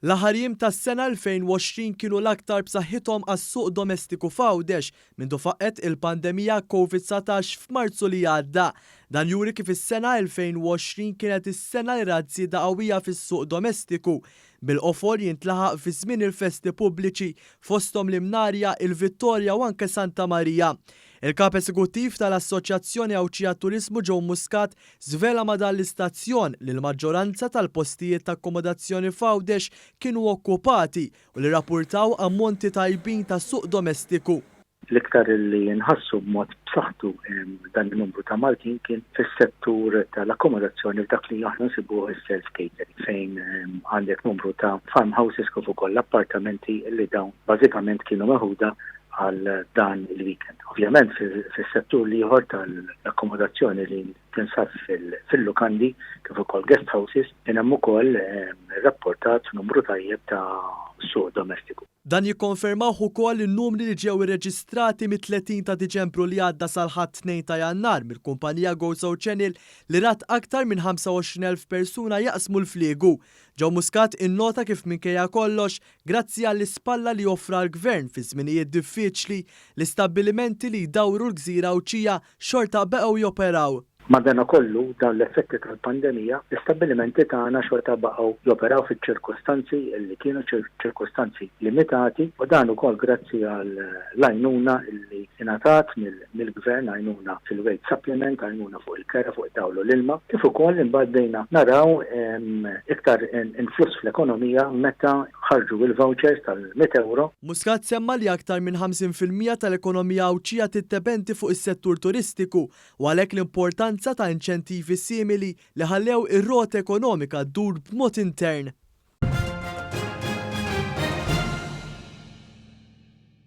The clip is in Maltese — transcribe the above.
L-aħħar jiem tas-sena 2020 kienu l-aktar b'saħħithom għas-suq domestiku f'Għawdex mindu faqqet il-pandemija COVID-19 f'Marzu li għadda. Dan juri kif is-sena 2020 kienet is-sena li rat żieda qawwija fis-suq domestiku. Bil-qofol jintlaħaq fi żmien il-festi pubbliċi fosthom l-Imnarja, il-Vittorja u anke Santa Marija. Il-kap eżekuttiv tal-Assoċjazzjoni Awċija Turiżmu Joe Muscat żvela ma' dan l-istazzjon li l-maġġoranza tal-postijiet ta' akkomodazzjoni f'Għawdex kienu okkupati u li rrappurtaw ammonti tajbin ta' suq domestiku. L-iktar li nħassu b'mod b'saħħtu dan il-numru ta' Maltin kien fis-settur tal-akkomodazzjoni f'dak li aħna nsibuh is-self catering fejn għandek numru ta' farmhouses kif ukoll appartamenti li dawn bażikament kienu meħuda għal dan il-weekend. Ovvjament fis-settur ieħor tal-akkomodazzjoni li tinsab fil-lukandi kif ukoll guest houses kien hemm ukoll rapportat numru tajjeb ta' suq domestiku. Dan jikkonfermaw ukoll in-numri li ġew irreġistrati mit-30 ta' Diċembru li għadda sal-ħadd 2 ta' Jannar mill-kumpanija GoSo Channel li rat aktar minn 25,000 persuna jaqsmu l-fliegu. Joe Muscat innota kif minkejja kollox, grazzi għall-ispalla li offra l-Gvern fi żminijiet diffiċli, l-istabbilimenti li jdawru l-Gżira Awċija xorta baqgħu joperaw. Madana kollu dawn l-effetti tal-pandemija, l-istabbilimenti tagħna xorta baqgħu joperaw fiċ-ċirkostanzi li kienu ċirkostanzi limitati u dan ukoll grazzi għall-għajnuna li ingħatat mill-Gvern, għajnuna fil-weight supplement, għajnuna fuq il-kera fuq id-dawlu l-ilma, kif ukoll imbagħad bdejna naraw iktar influss fl-ekonomija meta ħarġu il-vouchers tal-100 euro. Muscat semma li aktar minn 50% tal-ekonomija Awċija tittependi fuq is-settur turistiku u għalhekk l-importanza ta' inċentivi simili li ħallew ir-rota ekonomika ddur b'mod intern.